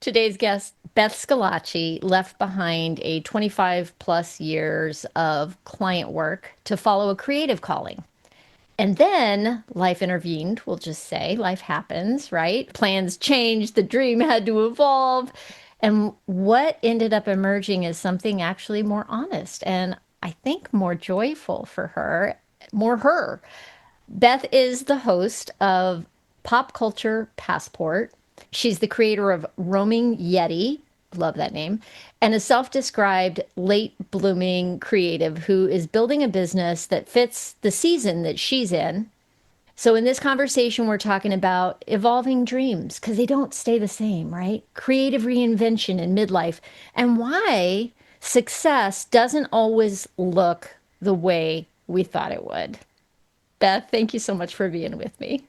Today's guest, Beth Schillaci, left behind a 25 plus years of client work to follow a creative calling. And then life intervened, we'll just say. Life happens, right? Plans changed, the dream had to evolve. And what ended up emerging is something actually more honest and I think more joyful for her, more her. Beth is the host of Pop Culture Passport. She's the creator of Roaming Yeti, love that name, and a self described late blooming creative who is building a business that fits the season that she's in. So, in this conversation, we're talking about evolving dreams because they don't stay the same, right? Creative reinvention in midlife, and why success doesn't always look the way we thought it would. Beth, thank you so much for being with me.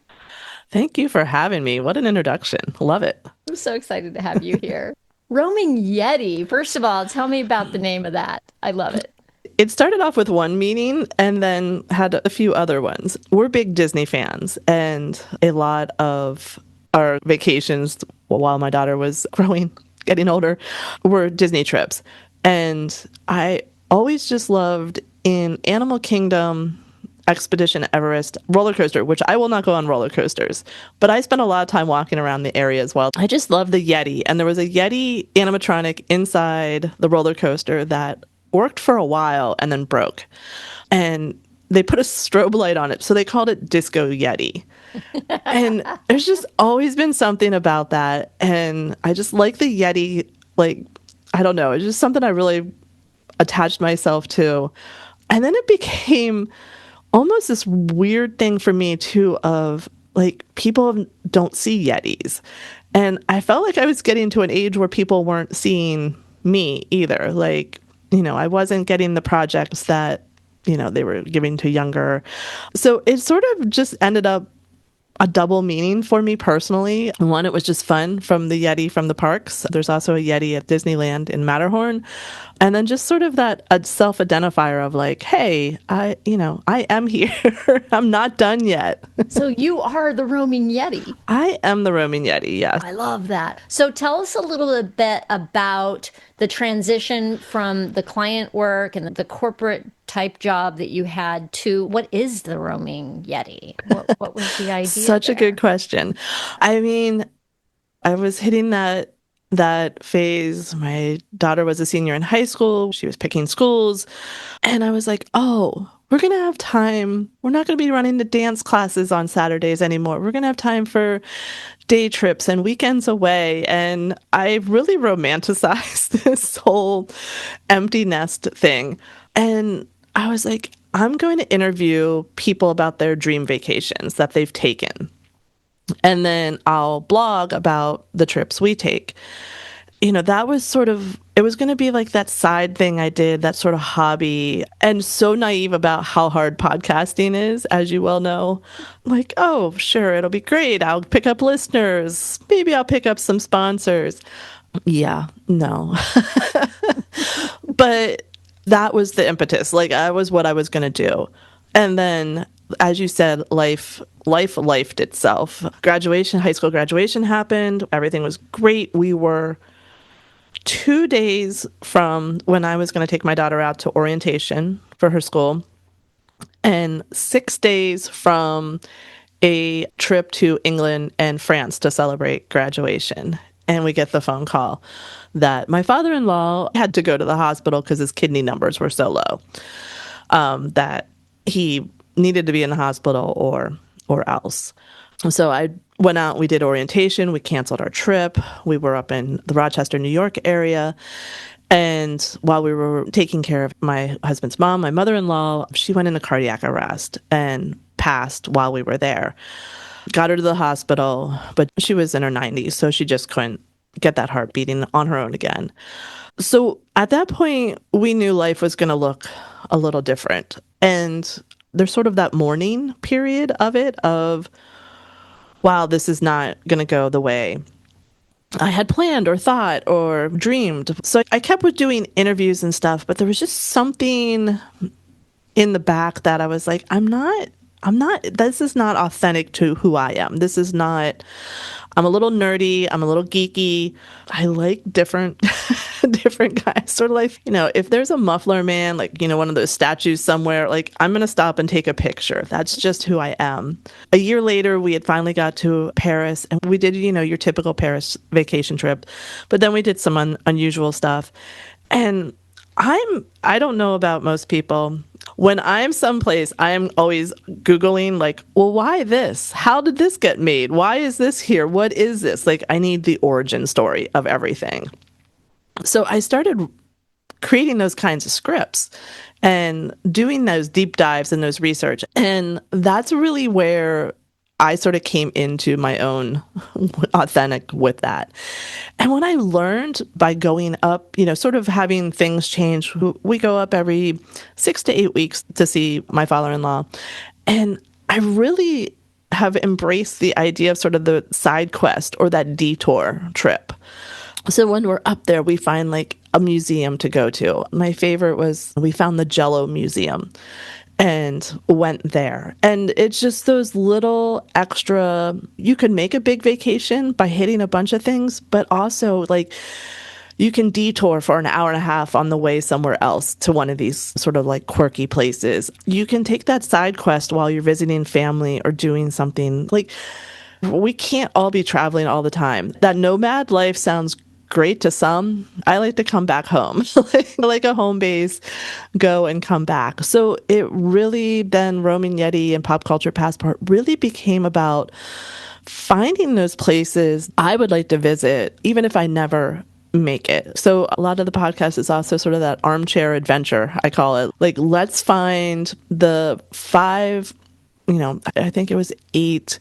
Thank you for having me. What an introduction. Love it. I'm so excited to have you here. Roaming Yeti. First of all, tell me about the name of that. I love it. It started off with one meeting and then had a few other ones. We're big Disney fans, and a lot of our vacations while my daughter was growing, getting older, were Disney trips. And I always just loved in Animal Kingdom, Expedition Everest, roller coaster, which I will not go on roller coasters, but I spent a lot of time walking around the area as well. I just love the Yeti, and there was a Yeti animatronic inside the roller coaster that worked for a while and then broke. And they put a strobe light on it, so they called it Disco Yeti. And there's just always been something about that, and I just like the Yeti, like, I don't know, it's just something I really attached myself to. And then it became almost this weird thing for me too of like people don't see Yetis. And I felt like I was getting to an age where people weren't seeing me either. Like, I wasn't getting the projects that, they were giving to younger. So it sort of just ended up a double meaning for me personally. One, it was just fun from the Yeti from the parks. There's also a Yeti at Disneyland in Matterhorn. And then just sort of that a self-identifier of like, hey, I am here. I'm not done yet. So you are the roaming Yeti. I am the roaming Yeti, yes. I love that. So tell us a little bit about the transition from the client work and the corporate type job that you had to what is the roaming Yeti? What was the idea Such a good there? question. I mean, I was hitting that phase. My daughter was a senior in high school. She was picking schools. And I was like, oh, we're going to have time. We're not going to be running the dance classes on Saturdays anymore. We're going to have time for day trips and weekends away. And I really romanticized this whole empty nest thing. And I was like, I'm going to interview people about their dream vacations that they've taken. And then I'll blog about the trips we take. That was sort of, it was going to be like that side thing I did, that sort of hobby, and so naive about how hard podcasting is, as you well know. Like, oh, sure, it'll be great. I'll pick up listeners. Maybe I'll pick up some sponsors. Yeah, no. But that was the impetus. Like, I was what I was going to do. And then, as you said, lifed itself. High school graduation happened. Everything was great. We were 2 days from when I was going to take my daughter out to orientation for her school, and 6 days from a trip to England and France to celebrate graduation. And we get the phone call that my father-in-law had to go to the hospital because his kidney numbers were so low, that he needed to be in the hospital or else. So I went out, we did orientation, we canceled our trip. We were up in the Rochester, New York area. And while we were taking care of my husband's mom, my mother-in-law, she went into cardiac arrest and passed while we were there. Got her to the hospital, but she was in her 90s, so she just couldn't get that heart beating on her own again. So at that point, we knew life was going to look a little different. And there's sort of that mourning period of it of, wow, this is not going to go the way I had planned or thought or dreamed. So I kept with doing interviews and stuff, but there was just something in the back that I was like, I'm not this is not authentic to who I am. This is not, I'm a little nerdy. I'm a little geeky. I like different, different guys. Sort of like, if there's a muffler man, like, one of those statues somewhere, like I'm going to stop and take a picture. That's just who I am. A year later, we had finally got to Paris and we did, your typical Paris vacation trip, but then we did some unusual stuff. And I don't know about most people. When I'm someplace, I'm always Googling, like, well, why this? How did this get made? Why is this here? What is this? Like, I need the origin story of everything. So I started creating those kinds of scripts and doing those deep dives and those research. And that's really where I sort of came into my own authentic with that. And what I learned by going up, sort of having things change, we go up every 6 to 8 weeks to see my father-in-law. And I really have embraced the idea of sort of the side quest or that detour trip. So when we're up there, we find like a museum to go to. My favorite was we found the Jello Museum and went there. And it's just those little extra, you could make a big vacation by hitting a bunch of things, but also like you can detour for an hour and a half on the way somewhere else to one of these sort of like quirky places. You can take that side quest while you're visiting family or doing something. Like, we can't all be traveling all the time. That nomad life sounds great to some. I like to come back home, like a home base, go and come back. So it really then Roaming Yeti and Pop Culture Passport really became about finding those places I would like to visit, even if I never make it. So a lot of the podcast is also sort of that armchair adventure, I call it. Like, let's find the five, I think it was 8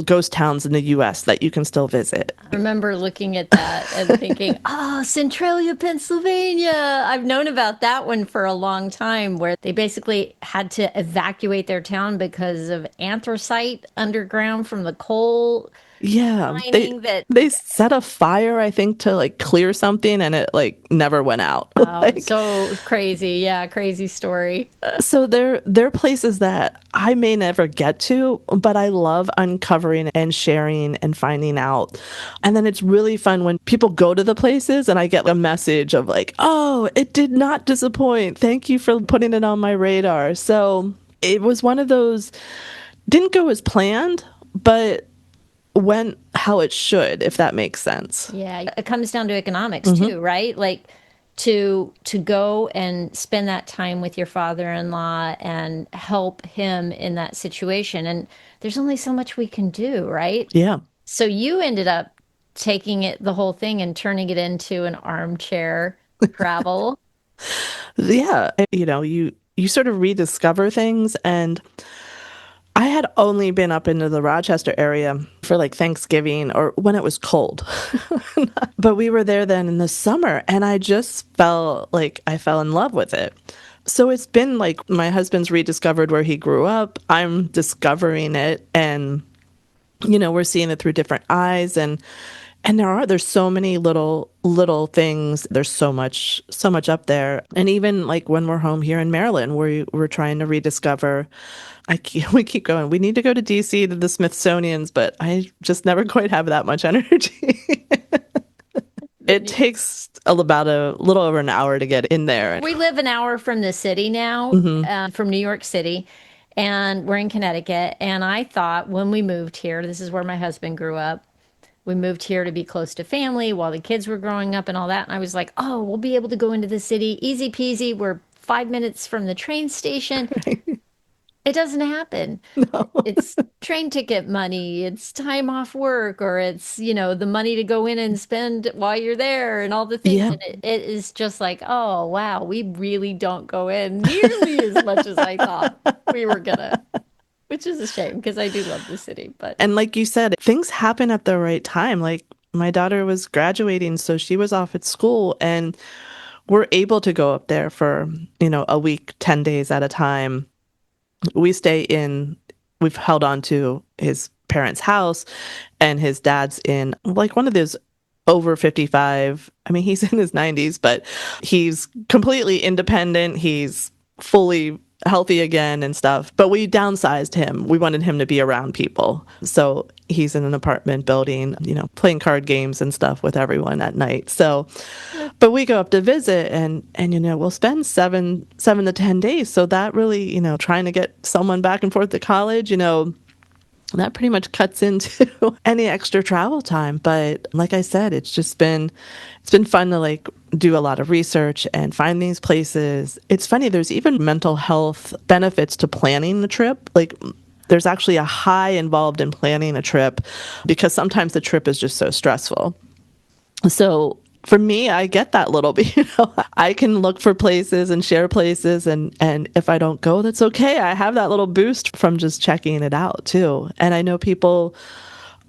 ghost towns in the US that you can still visit. I remember looking at that and thinking, oh, Centralia, Pennsylvania. I've known about that one for a long time, where they basically had to evacuate their town because of anthracite underground from the coal Yeah, mining that. they set a fire, I think, to like clear something and it like never went out. Oh, Like, so crazy. Yeah, crazy story. so they're places that I may never get to, but I love uncovering and sharing and finding out. And then it's really fun when people go to the places and I get a message of like, oh, it did not disappoint. Thank you for putting it on my radar. So it was one of those, didn't go as planned, but went how it should, if that makes sense. Yeah, it comes down to economics too, right? Like to go and spend that time with your father-in-law and help him in that situation. And there's only so much we can do, right? Yeah. So you ended up taking it, the whole thing, and turning it into an armchair travel. Yeah. You sort of rediscover things. And I had only been up into the Rochester area for like Thanksgiving or when it was cold. But we were there then in the summer and I just felt like I fell in love with it. So it's been like my husband's rediscovered where he grew up. I'm discovering it and we're seeing it through different eyes and there's so many little things. There's so much up there. And even like when we're home here in Maryland, we're trying to rediscover. We keep going. We need to go to DC to the Smithsonian's, but I just never quite have that much energy. It takes about a little over an hour to get in there. We live an hour from the city now, from New York City, and we're in Connecticut. And I thought when we moved here, this is where my husband grew up. We moved here to be close to family while the kids were growing up and all that. And I was like, oh, we'll be able to go into the city easy peasy. We're 5 minutes from the train station. It doesn't happen. It's train ticket money, it's time off work, or it's, the money to go in and spend while you're there and all the things. Yeah. And it is just like, oh, wow, we really don't go in nearly as much as I thought we were gonna, which is a shame because I do love the city. But And like you said, things happen at the right time. Like my daughter was graduating, so she was off at school and we're able to go up there for, a week, 10 days at a time. We've held on to his parents' house and his dad's in like one of those over 55. I mean, he's in his 90s, but he's completely independent. He's fully healthy again and stuff. But we downsized him. We wanted him to be around people. So he's in an apartment building, playing card games and stuff with everyone at night. So, but we go up to visit and we'll spend seven to 10 days. So that really, trying to get someone back and forth to college, that pretty much cuts into any extra travel time. But like I said, it's been fun to like do a lot of research and find these places. It's funny, there's even mental health benefits to planning the trip. Like there's actually a high involved in planning a trip because sometimes the trip is just so stressful. So for me, I get that little bit, I can look for places and share places. And if I don't go, that's okay. I have that little boost from just checking it out too. And I know people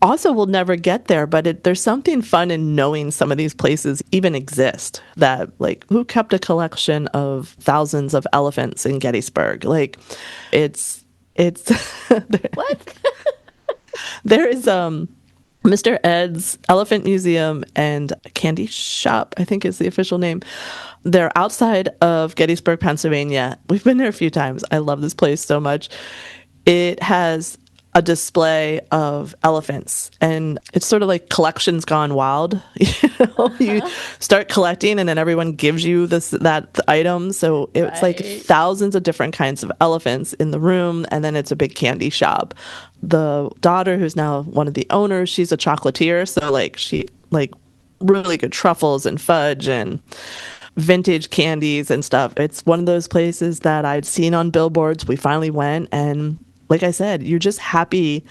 also will never get there, but there's something fun in knowing some of these places even exist. That like, who kept a collection of thousands of elephants in Gettysburg? Like it's What? there is Mr. Ed's Elephant Museum and Candy Shop, I think is the official name. They're outside of Gettysburg, Pennsylvania. We've been there a few times. I love this place so much. It has a display of elephants, and it's sort of like collections gone wild. You Uh-huh. start collecting and then everyone gives you that item. So it's like Right. thousands of different kinds of elephants in the room, and then it's a big candy shop. The daughter, who's now one of the owners, she's a chocolatier, so like she like really good truffles and fudge and vintage candies and stuff. It's one of those places that I'd seen on billboards. We finally went, and like I said, you're just happy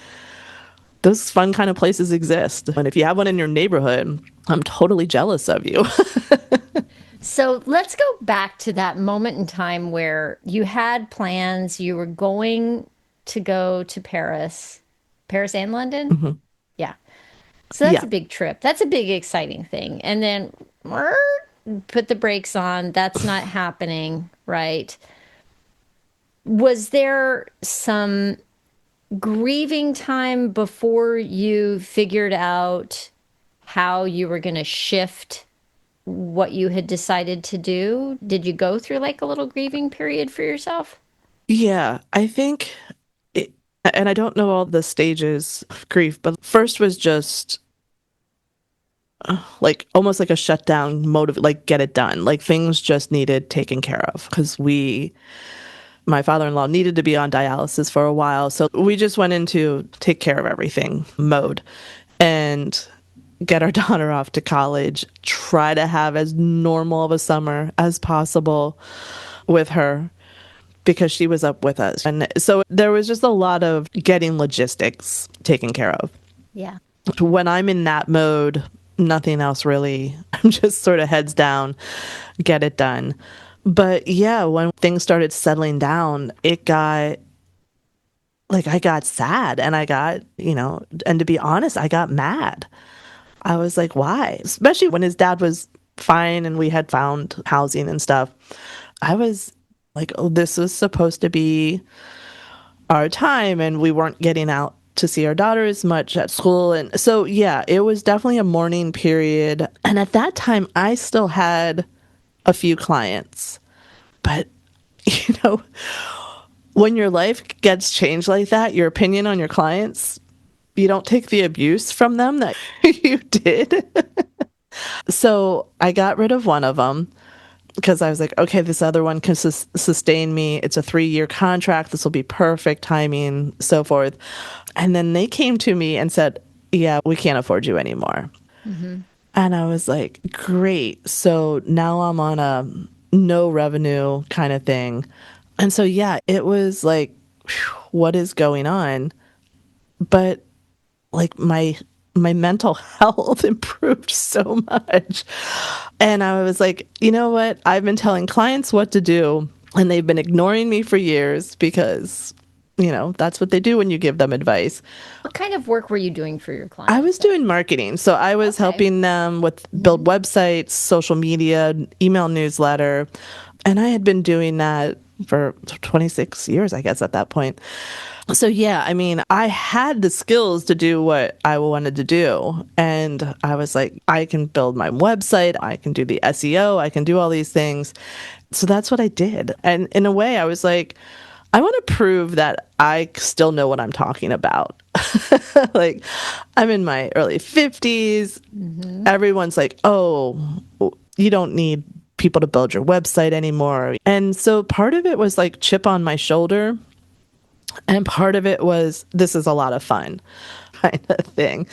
those fun kind of places exist. And if you have one in your neighborhood, I'm totally jealous of you. So let's go back to that moment in time where you had plans, you were going to go to Paris, Paris and London? Mhm. Yeah. So that's Yeah. a big trip. That's a big, exciting thing. And then put the brakes on. That's not happening, right? Was there some grieving time before you figured out how you were going to shift what you had decided to do? Did you go through like a little grieving period for yourself? Yeah. I think, it, and I don't know all the stages of grief, but first was just like almost like a shutdown motive, like get it done. Like things just needed taken care of because my father-in-law needed to be on dialysis for a while. So we just went into take care of everything mode and get our daughter off to college, try to have as normal of a summer as possible with her because she was up with us. And so there was just a lot of getting logistics taken care of. Yeah. When I'm in that mode, nothing else really. I'm just sort of heads down, get it done. But yeah, when things started settling down, it got like I got sad and I got, and to be honest, I got mad. I was like, why? Especially when his dad was fine and we had found housing and stuff. I was like, oh, this was supposed to be our time and we weren't getting out to see our daughter as much at school. And so, yeah, it was definitely a mourning period. And at that time, I still had a few clients. But, you know, when your life gets changed like that, your opinion on your clients, you don't take the abuse from them that you did. So I got rid of one of them because I was like, okay, this other one can sustain me. It's a 3-year contract. This will be perfect timing, so forth. And then they came to me and said, yeah, we can't afford you anymore. Mm-hmm. And I was like, great. So now I'm on a no revenue kind of thing. And so, yeah, it was like, whew, what is going on? But like my mental health improved so much. And I was like, you know what? I've been telling clients what to do, and they've been ignoring me for years because, that's what they do when you give them advice. What kind of work were you doing for your I clients was then? doing marketing. So I was Okay. helping them with Mm-hmm. build websites, social media, email newsletter. And I had been doing that for 26 years, I guess, at that point. So yeah, I mean, I had the skills to do what I wanted to do. And I was like, I can build my website, I can do the SEO, I can do all these things. So that's what I did. And in a way, I was like, I want to prove that I still know what I'm talking about. Like, I'm in my early 50s. Hmm. Everyone's like, oh, you don't need people to build your website anymore. And so part of it was like chip on my shoulder. And part of it was, this is a lot of fun kind of thing.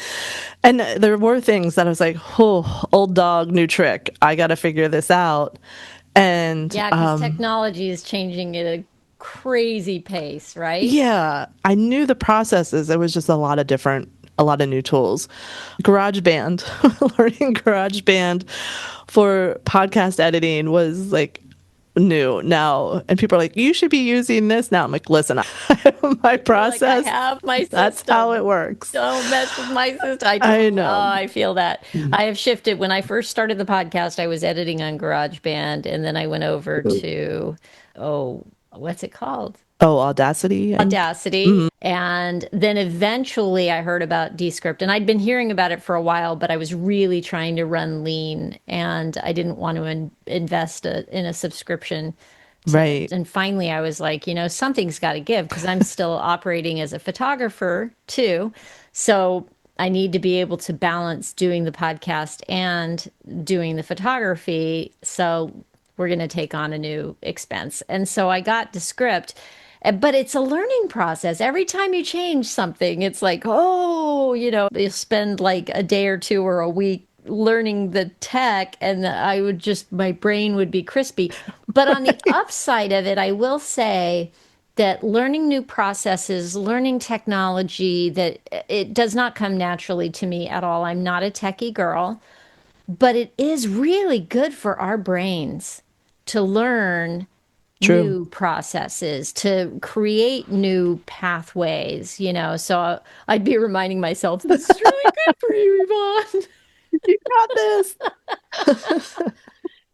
And there were things that I was like, oh, old dog, new trick. I got to figure this out. And Yeah, because technology is changing at a crazy pace, right? yeah, I knew the processes. It was just a lot of new tools. GarageBand, learning GarageBand for podcast editing was like new now. And people are like, you should be using this now. I'm like, listen, my You're like, I process, have my that's how it system. works. Don't mess with my system. I Oh, know. I feel that. I have shifted. When I first started the podcast, I was editing on GarageBand, and then I went over to, oh, what's it called? Oh, Audacity. Audacity. And then eventually I heard about Descript, and I'd been hearing about it for a while, but I was really trying to run lean and I didn't want to invest in a subscription to it. Right. And finally I was like, something's got to give because I'm still operating as a photographer too. So I need to be able to balance doing the podcast and doing the photography. So we're going to take on a new expense. And so I got Descript, but it's a learning process. Every time you change something, it's like, oh, you spend like a day or two or a week learning the tech, and my brain would be crispy. But on the upside of it, I will say that learning new processes, learning technology, that it does not come naturally to me at all. I'm not a techie girl, but it is really good for our brains to learn True. new processes, to create new pathways. So I'd be reminding myself, this is really good for you, Yvonne. You got this.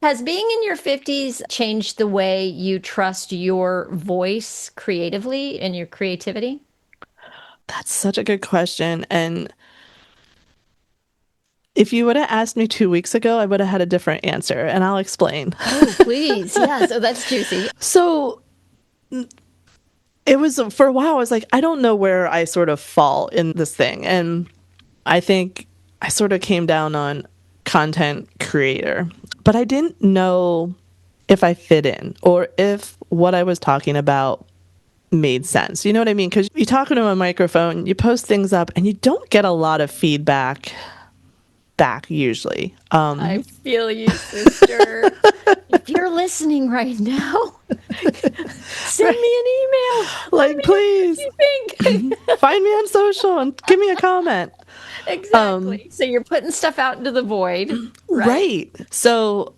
Has being in your 50s changed the way you trust your voice creatively and your creativity? That's such a good question. And if you would have asked me 2 weeks ago, I would have had a different answer, and I'll explain. Oh, please. Yeah, so that's juicy. So it was for a while, I was like, I don't know where I sort of fall in this thing. And I think I sort of came down on content creator, but I didn't know if I fit in or if what I was talking about made sense. You know what I mean? Because you talk into a microphone, you post things up, and you don't get a lot of feedback back usually. I feel you, sister. If you're listening right now, send me an email. Let Like, me know what please you think. find me on social and give me a comment. Exactly. So you're putting stuff out into the void, right? Right. So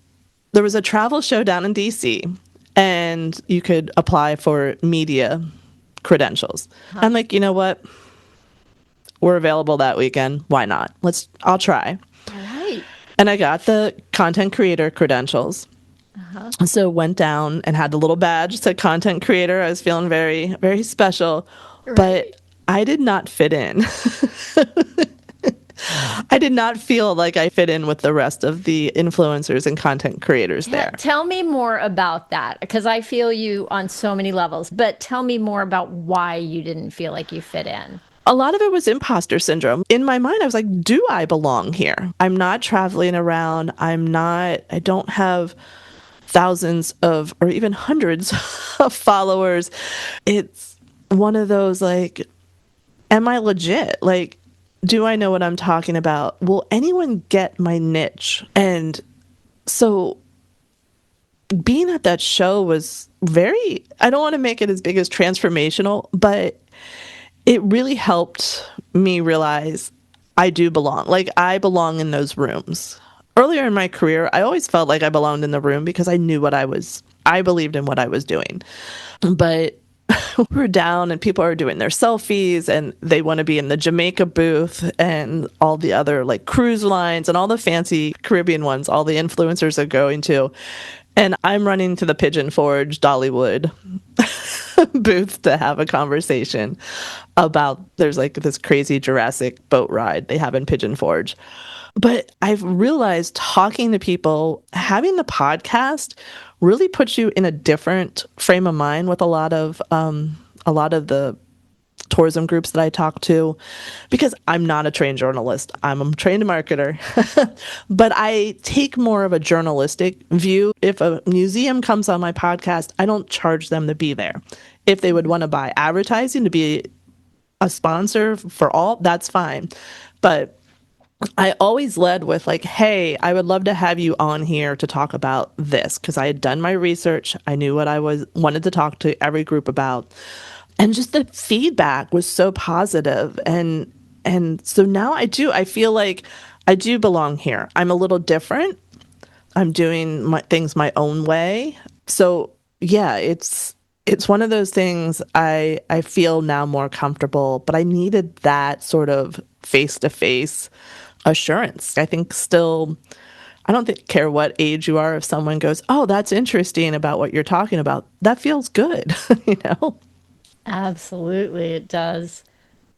there was a travel show down in DC, and you could apply for media credentials. Huh. I'm like, you know what? We're available that weekend. Why not? I'll try. All right. And I got the content creator credentials. Uh-huh. So went down and had the little badge, said content creator. I was feeling very, very special, Right. but I did not fit in. I did not feel like I fit in with the rest of the influencers and content creators there. Tell me more about that because I feel you on so many levels, but tell me more about why you didn't feel like you fit in. A lot of it was imposter syndrome. In my mind, I was like, do I belong here? I'm not traveling around. I don't have thousands of, or even hundreds of followers. It's one of those like, am I legit? Like, do I know what I'm talking about? Will anyone get my niche? And so being at that show was very, I don't want to make it as big as transformational, but it really helped me realize I do belong. Like, I belong in those rooms. Earlier in my career, I always felt like I belonged in the room because I believed in what I was doing. But we're down and people are doing their selfies and they want to be in the Jamaica booth and all the other like cruise lines and all the fancy Caribbean ones, all the influencers are going to. And I'm running to the Pigeon Forge Dollywood booth to have a conversation about there's like this crazy Jurassic boat ride they have in Pigeon Forge. But I've realized talking to people, having the podcast really puts you in a different frame of mind with a lot of the tourism groups that I talk to, because I'm not a trained journalist. I'm a trained marketer. But I take more of a journalistic view. If a museum comes on my podcast, I don't charge them to be there. If they would want to buy advertising to be a sponsor for all, that's fine. But I always led with like, hey, I would love to have you on here to talk about this, because I had done my research. I knew what I was wanted to talk to every group about. And just the feedback was so positive. And so now I feel like I do belong here. I'm a little different. I'm doing my things my own way. So yeah, it's one of those things I feel now more comfortable, but I needed that sort of face to face assurance. I think still, I don't think, care what age you are. If someone goes, "Oh, that's interesting about what you're talking about," that feels good, you know? Absolutely, it does.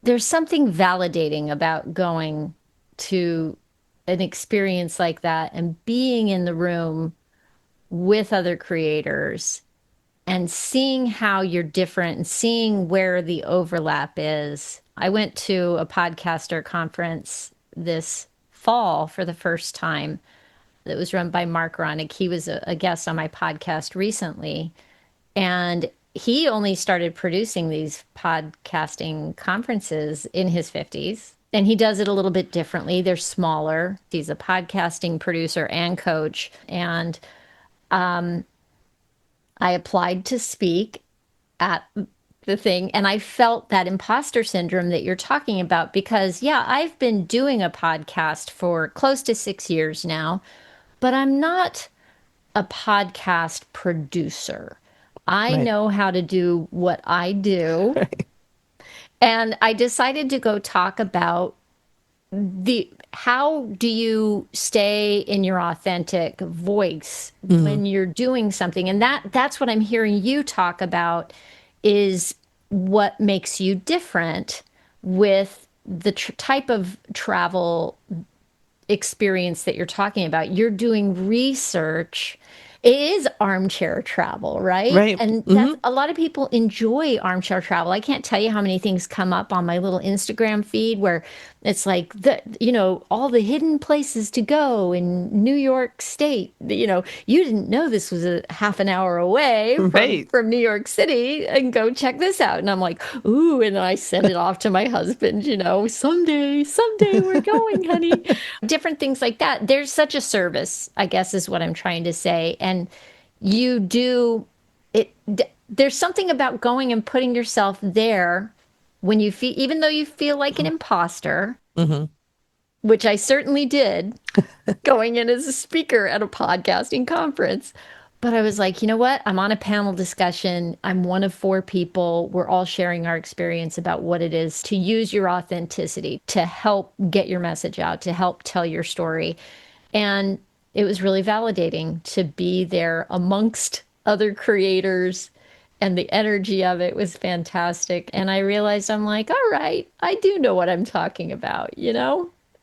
There's something validating about going to an experience like that and being in the room with other creators and seeing how you're different and seeing where the overlap is. I went to a podcaster conference this fall for the first time that was run by Mark Ronick. He was a guest on my podcast recently. And he only started producing these podcasting conferences in his 50s. And he does it a little bit differently. They're smaller. He's a podcasting producer and coach. And I applied to speak at the thing, and I felt that imposter syndrome that you're talking about because, yeah, I've been doing a podcast for close to 6 years now, but I'm not a podcast producer. I Right. know how to do what I do. Right. And I decided to go talk about the how do you stay in your authentic voice Mhm. when you're doing something, and that's what I'm hearing you talk about is what makes you different with the type of travel experience that you're talking about. You're doing research. It is armchair travel, right? Right. And Hmm. that's a lot of people enjoy armchair travel. I can't tell you how many things come up on my little Instagram feed where it's like all the hidden places to go in New York State. You didn't know this was a half an hour away from Right. from New York City, and go check this out. And I'm like, ooh, and I send it off to my husband, someday we're going, honey. Different things like that. There's such a service, I guess, is what I'm trying to say. And you do it. There's something about going and putting yourself there when you feel, even though you feel like an imposter, Hmm. which I certainly did going in as a speaker at a podcasting conference. But I was like, you know what? I'm on a panel discussion. I'm one of four people. We're all sharing our experience about what it is to use your authenticity to help get your message out, to help tell your story. And it was really validating to be there amongst other creators, and the energy of it was fantastic. And I realized I'm like, all right, I do know what I'm talking about.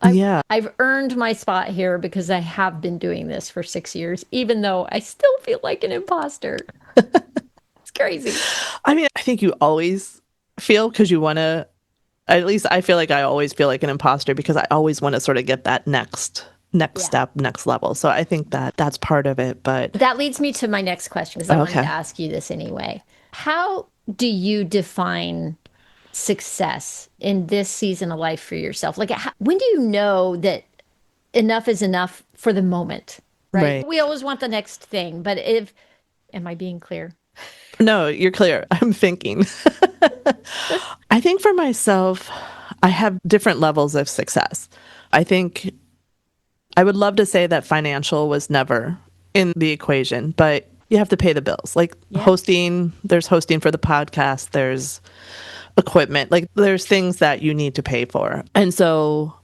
I've Yeah. I've earned my spot here because I have been doing this for 6 years, even though I still feel like an imposter. It's crazy. I mean, I think you always feel, because you want to, at least I feel like I always feel like an imposter because I always want to sort of get that next Yeah. step, next level. So I think that that's part of it. But That leads me to my next question because I wanted to okay. ask you this anyway. How do you define success in this season of life for yourself? Like, when do you know that enough is enough for the moment, right? Right. We always want the next thing, but am I being clear? No, you're clear. I'm thinking. I think for myself, I have different levels of success. I think I would love to say that financial was never in the equation, but you have to pay the bills. Like Yeah. hosting, there's hosting for the podcast, there's equipment, like there's things that you need to pay for. And so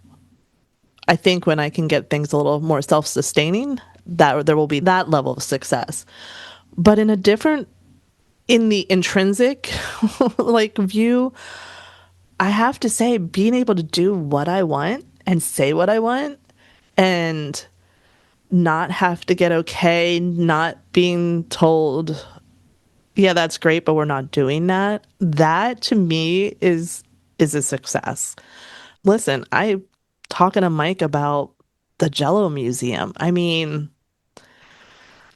I think when I can get things a little more self-sustaining, that there will be that level of success. But in the intrinsic like view, I have to say being able to do what I want and say what I want and not have to get okay, not being told, yeah, that's great, but we're not doing that. That to me is a success. Listen, I talking to Mike about the Jello Museum. I mean,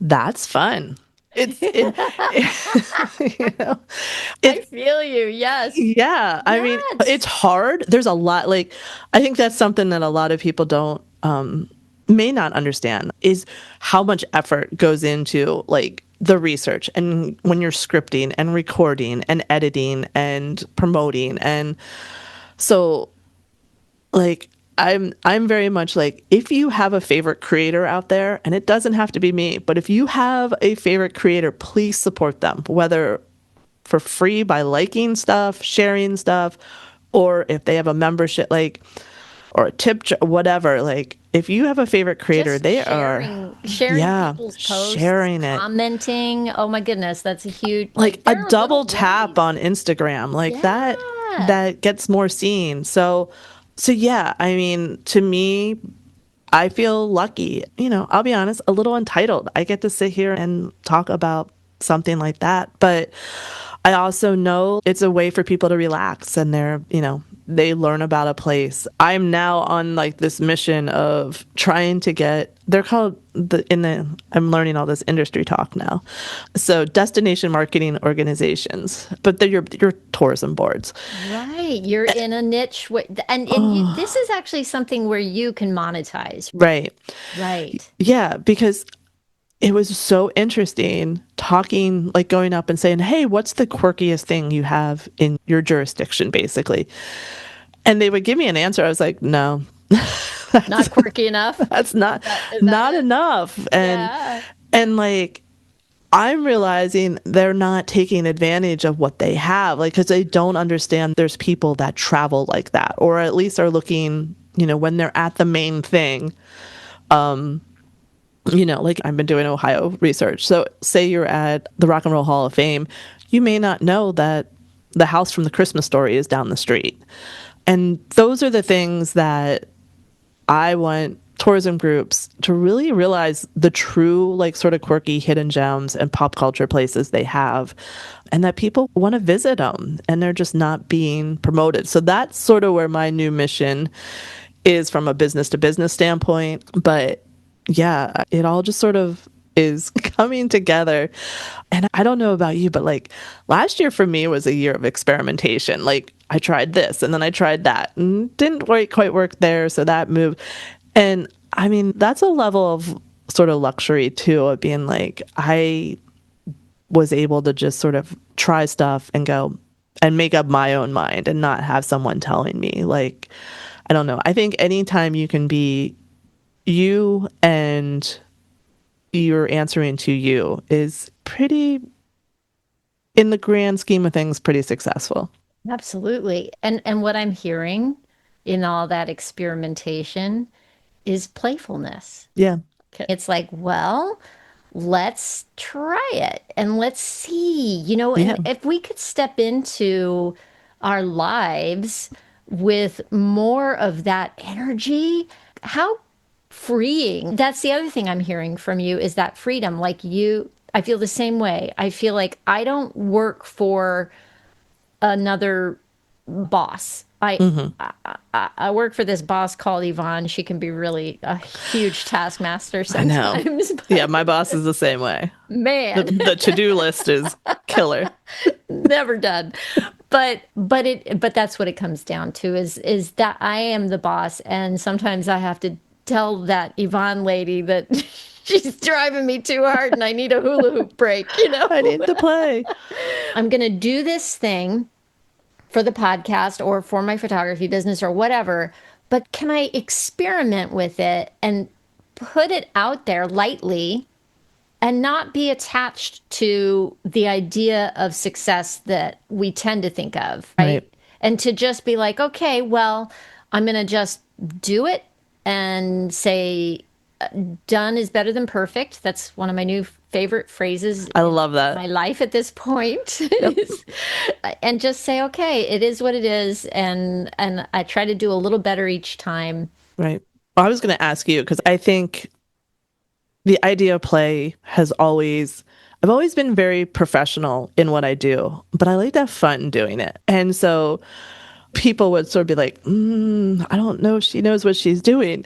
that's fun. It you know, I it feel you. Yes. yeah, I mean, it's Yes. hard. There's a lot, like, I think that's something that a lot of people don't may not understand is how much effort goes into like the research and when you're scripting and recording and editing and promoting. And so like I'm very much like, if you have a favorite creator out there, and it doesn't have to be me, but if you have a favorite creator, please support them, whether for free by liking stuff, sharing stuff, or if they have a membership, like, or a whatever. Like, if you have a favorite creator, Just they are, sharing yeah, people's posts, sharing it. commenting. Oh my goodness, that's a huge, Like like, a there are double little tap ways. on Instagram, like that, Yeah. that gets more seen. So yeah, I mean, to me, I feel lucky. I'll be honest, a little entitled. I get to sit here and talk about something like that. But I also know it's a way for people to relax, and they learn about a place. I'm now on like this mission of trying to get, they're called I'm learning all this industry talk now. So destination marketing organizations, but they're your tourism boards. Right. You're in a niche and this Oh, is actually something where you can monetize. right. Right. Yeah, because it was so interesting talking, like going up and saying, "Hey, what's the quirkiest thing you have in your jurisdiction?" Basically. And they would give me an answer. I was like, "No, that's Not quirky enough. that's not Is that not it? enough." Yeah. And like, I'm realizing they're not taking advantage of what they have, like, because they don't understand there's people that travel like that, or at least are looking, when they're at the main thing. Like, I've been doing Ohio research. So, say you're at the Rock and Roll Hall of Fame, you may not know that the house from the Christmas Story is down the street. And those are the things that I want tourism groups to really realize, the true, like, sort of quirky hidden gems and pop culture places they have, and that people want to visit them and they're just not being promoted. So, that's sort of where my new mission is from a business to business standpoint. But yeah, it all just sort of is coming together. And I don't know about you, but like, last year for me was a year of experimentation. Like, I tried this and then I tried that and didn't quite work there. So that moved. And I mean, that's a level of sort of luxury too, of being like, I was able to just sort of try stuff and go and make up my own mind and not have someone telling me. Like, I don't know. I think anytime you can be you and you're answering to you is pretty, in the grand scheme of things, pretty successful. Absolutely. And what I'm hearing in all that experimentation is playfulness. Yeah. It's like, well, let's try it and let's see, Yeah. and if we could step into our lives with more of that energy, how freeing. That's the other thing I'm hearing from you is that freedom. Like I feel the same way. I feel like I don't work for another boss. Hmm. I work for this boss called Yvonne. She can be really a huge taskmaster I know. sometimes, Yeah, but my boss is the same way. The man, the to-do list is killer. never done. But that's what it comes down to is that I am the boss, and sometimes I have to tell that Yvonne lady that she's driving me too hard and I need a hula hoop break. I need to play. I'm gonna do this thing for the podcast or for my photography business or whatever, but can I experiment with it and put it out there lightly and not be attached to the idea of success that we tend to think of, right? Right. And to just be like, okay, well, I'm going to just do it and say, done is better than perfect. That's one of my new favorite phrases I in love that. my life at this point. Yep. And just say, okay, it is what it is. And I try to do a little better each time. Right. I was going to ask you because I think the idea of play I've always been very professional in what I do, but I like to have fun doing it. And so people would sort of be like, I don't know if she knows what she's doing.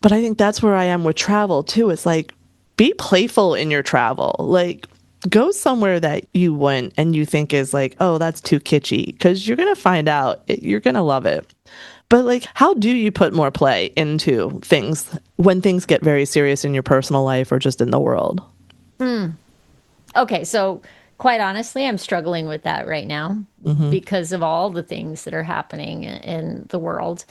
But I think that's where I am with travel too. It's like, be playful in your travel. Like, go somewhere that you went and you think is like, oh, that's too kitschy, because you're going to find out you're going to love it. But like, how do you put more play into things when things get very serious in your personal life or just in the world? Okay, so quite honestly, I'm struggling with that right now Hmm. because of all the things that are happening in the world.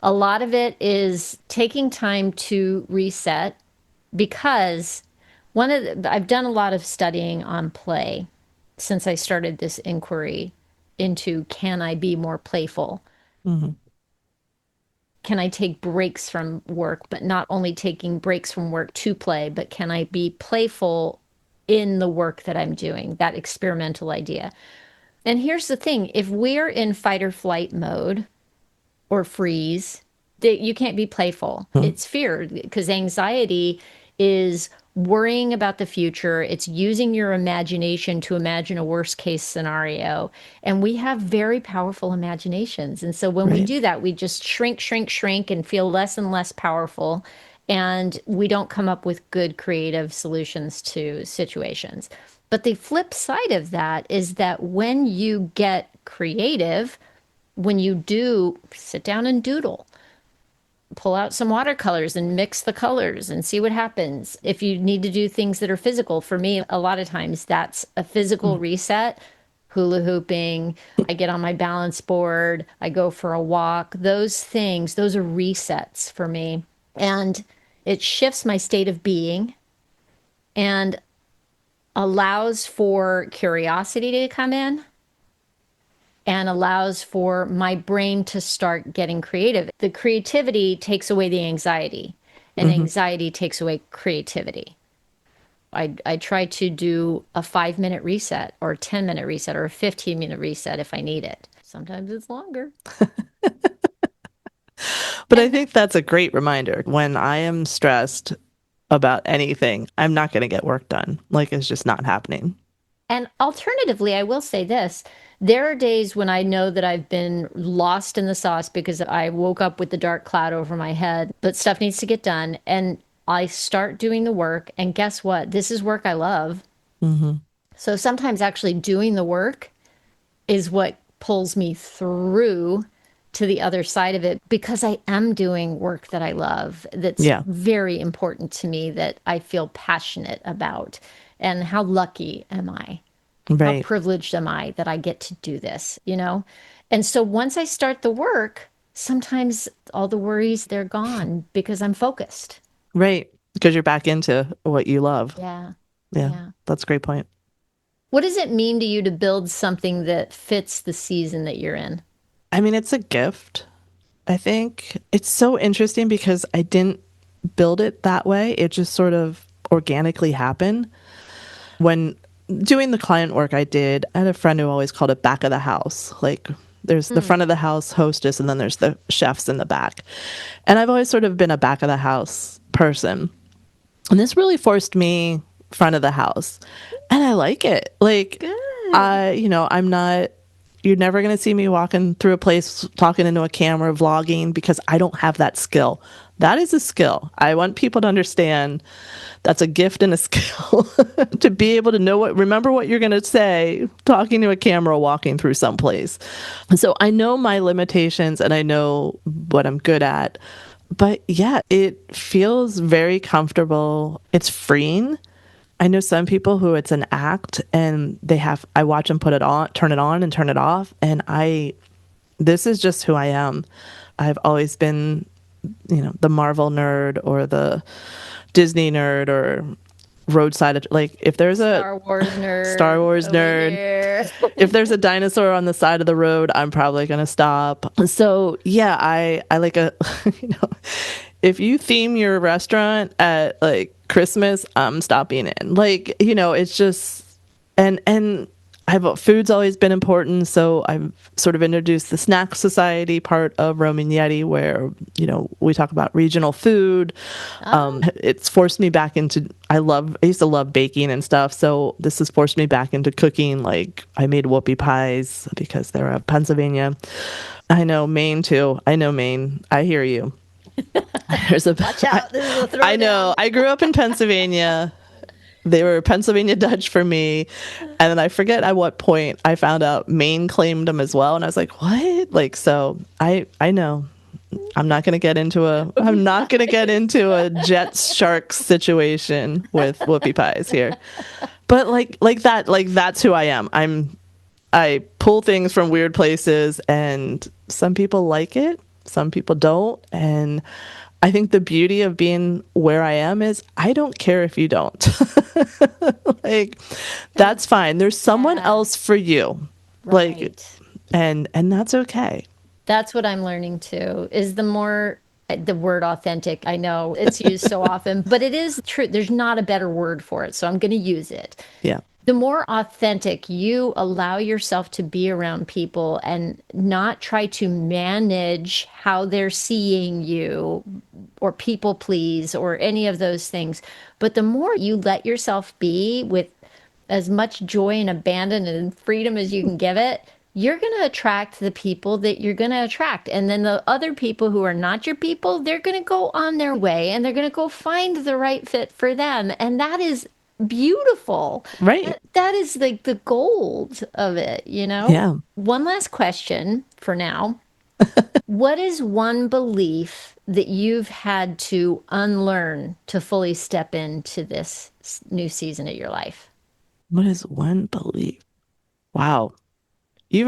A lot of it is taking time to reset because I've done a lot of studying on play since I started this inquiry into can I be more playful? Hmm. Can I take breaks from work, but not only taking breaks from work to play, but can I be playful in the work that I'm doing? That experimental idea. And here's the thing, if we're in fight or flight mode or freeze, that you can't be playful. It's fear because anxiety is worrying about the future. It's using your imagination to imagine a worst case scenario. And we have very powerful imaginations. And so when we Right. do that, we just shrink, shrink, shrink and feel less and less powerful. And we don't come up with good creative solutions to situations. But the flip side of that is that when you get creative, when you do sit down and doodle, pull out some watercolors and mix the colors and see what happens. If you need to do things that are physical, for me, a lot of times that's a physical reset. Hula hooping, I get on my balance board, I go for a walk. Those things, those are resets for me. And it shifts my state of being and allows for curiosity to come in and allows for my brain to start getting creative. The creativity takes away the anxiety, and Hmm. anxiety takes away creativity. I try to do a 5 minute reset or a 10 minute reset or a 15-minute reset if I need it. Sometimes it's longer. But I And think that's a great reminder. When I am stressed about anything, I'm not going to get work done. Like, it's just not happening. And alternatively, I will say this. There are days when I know that I've been lost in the sauce because I woke up with the dark cloud over my head, but stuff needs to get done. And I start doing the work. And guess what? This is work I love. Hmm. So sometimes actually doing the work is what pulls me through to the other side of it because I am doing work that I love, that's Yeah. very important to me, that I feel passionate about. And how lucky am I? How Right. privileged am I that I get to do this, you know? And so once I start the work, sometimes all the worries, they're gone because I'm focused. Right. Because you're back into what you love. Yeah. Yeah. Yeah. That's a great point. What does it mean to you to build something that fits the season that you're in? I mean, it's a gift. I think it's so interesting because I didn't build it that way. It just sort of organically happened. When doing the client work I did, I had a friend who always called it back of the house. Like, there's the Mm. front of the house hostess, and then there's the chefs in the back. And I've always sort of been a back of the house person. And this really forced me front of the house. And I like it. Like, Good. I'm not, you're never going to see me walking through a place talking into a camera, vlogging, because I don't have that skill. That is a skill. I want people to understand that's a gift and a skill to be able to remember what you're going to say, talking to a camera, walking through someplace. And so I know my limitations and I know what I'm good at. But yeah, it feels very comfortable. It's freeing. I know some people who it's an act and I watch them put it on, turn it on and turn it off. And this is just who I am. I've always been, the Marvel nerd or the Disney nerd or like if there's a Star Wars Star nerd Wars over nerd, here. if there's a dinosaur on the side of the road, I'm probably going to stop. So yeah, I like you know, if you theme your restaurant at like Christmas, I'm stopping in. Like, it's just, and food's always been important, so I've sort of introduced the snack society part of Roaming Yeti, where we talk about regional food. Ah, It's forced me back into. I used to love baking and stuff, so this has forced me back into cooking. Like I made whoopie pies because they're of Pennsylvania. I know Maine too. I know Maine. I hear you. There's a. watch I, out. This is a I know. throwdown. I grew up in Pennsylvania. They were Pennsylvania Dutch for me. And then I forget at what point I found out Maine claimed them as well. And I was like, what? Like, so I know. I'm not gonna get into a jet shark situation with whoopie pies here. But like that's who I am. I pull things from weird places, and some people like it, some people don't. And I think the beauty of being where I am is I don't care if you don't. Like, that's fine. There's someone Yeah, else for you. Like, right. and that's okay. That's what I'm learning too, is the word authentic. I know it's used so often, but it is true. There's not a better word for it, so I'm going to use it. Yeah. The more authentic you allow yourself to be around people and not try to manage how they're seeing you or people please or any of those things, but the more you let yourself be with as much joy and abandon and freedom as you can give it, you're going to attract the people that you're going to attract. And then the other people who are not your people, they're going to go on their way and they're going to go find the right fit for them. And that is beautiful. Right. That is like the gold of it, you know? Yeah. One last question for now. What is one belief that you've had to unlearn to fully step into this new season of your life? What is one belief? Wow. You're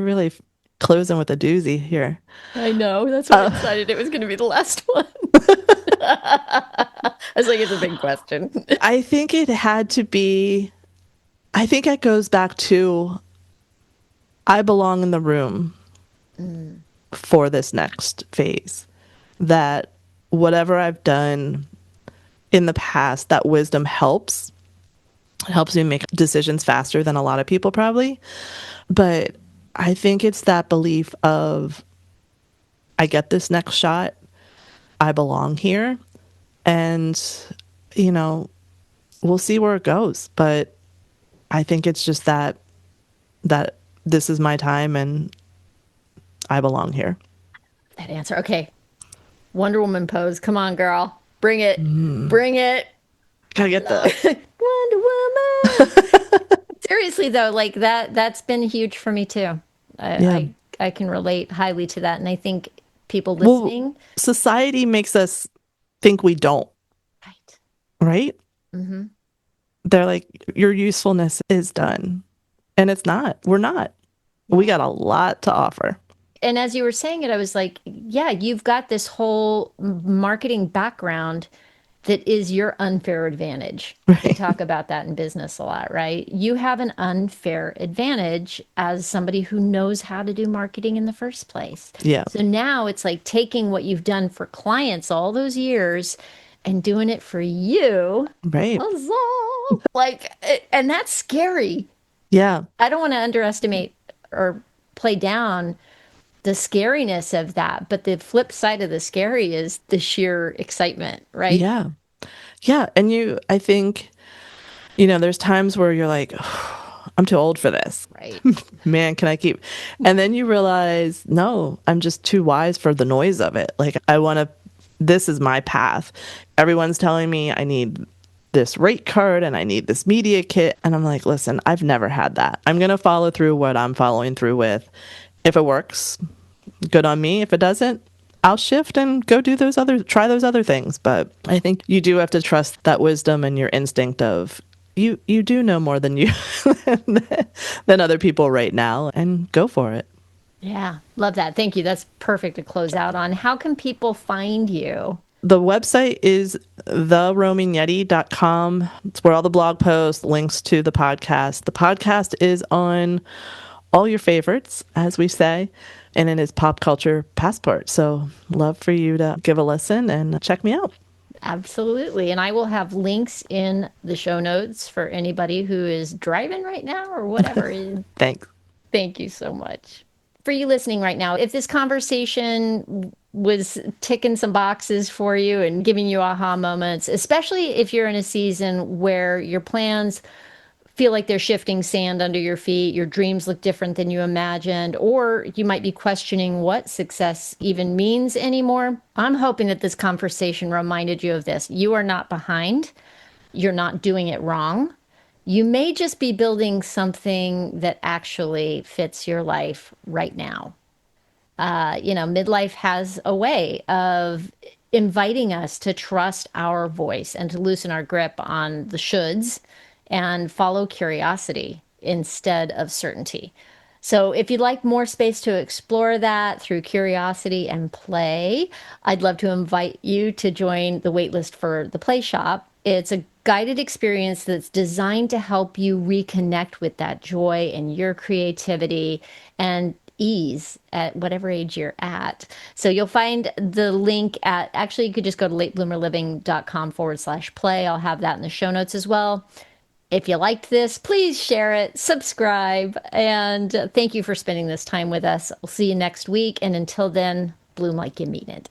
really closing with a doozy here. I know. That's why I Uh, decided it was going to be the last one. I was like, it's a big question. I think it had to be, I think it goes back to I belong in the room Mm, for this next phase. That whatever I've done in the past, that wisdom helps. It helps me make decisions faster than a lot of people probably. But I think it's that belief of I get this next shot, I belong here, and you know, we'll see where it goes. But I think it's just that this is my time and I belong here. that answer. Okay. Wonder Woman pose. Come on, girl. Bring it. Bring it. Gotta get the Wonder Woman. Seriously though, like that's been huge for me too. yeah. I can relate highly to that. And I think people Well, listening, society makes us think we don't, right. right? Hmm. They're like, your usefulness is done. And it's not. We're not. We Yeah. got a lot to offer. And as you were saying it, I was like, yeah, you've got this whole marketing background that is your unfair advantage. They Right. talk about that in business a lot, right? You have an unfair advantage as somebody who knows how to do marketing in the first place. Yeah. So now it's like taking what you've done for clients all those years and doing it for you. Right. Huzzah! Like, and that's scary. Yeah. I don't want to underestimate or play down the scariness of that, but the flip side of the scary is the sheer excitement, right? Yeah. Yeah. And I think, there's times where you're like, "Oh, I'm too old for this. Right. Man, can I keep?" And then you realize, no, I'm just too wise for the noise of it. Like, this is my path. Everyone's telling me I need this rate card and I need this media kit. And I'm like, listen, I've never had that. I'm going to follow through what I'm following through with. If it works, good on me. If it doesn't, I'll shift and go try those other things. But I think you do have to trust that wisdom and your instinct of you do know more than you than other people right now, and go for it. Yeah, love that. Thank you. That's perfect to close out on. How can people find you? The website is theroamingyeti.com. It's where all the blog posts, links to the podcast. The podcast is on all your favorites, as we say, and it is Pop Culture Passport. So love for you to give a listen and check me out. Absolutely. And I will have links in the show notes for anybody who is driving right now or whatever. Thanks. Thank you so much. For you listening right now, if this conversation was ticking some boxes for you and giving you aha moments, especially if you're in a season where your plans feel like they're shifting sand under your feet, your dreams look different than you imagined, or you might be questioning what success even means anymore, I'm hoping that this conversation reminded you of this. You are not behind, you're not doing it wrong. You may just be building something that actually fits your life right now. Midlife has a way of inviting us to trust our voice and to loosen our grip on the shoulds and follow curiosity instead of certainty. So, if you'd like more space to explore that through curiosity and play, I'd love to invite you to join the waitlist for the Play Shop. It's a guided experience that's designed to help you reconnect with that joy and your creativity and ease at whatever age you're at. So you'll find the link at, actually, you could just go to latebloomerliving.com/play. I'll have that in the show notes as well. If you liked this, please share it, subscribe, and thank you for spending this time with us. We'll see you next week. And until then, bloom like you mean it.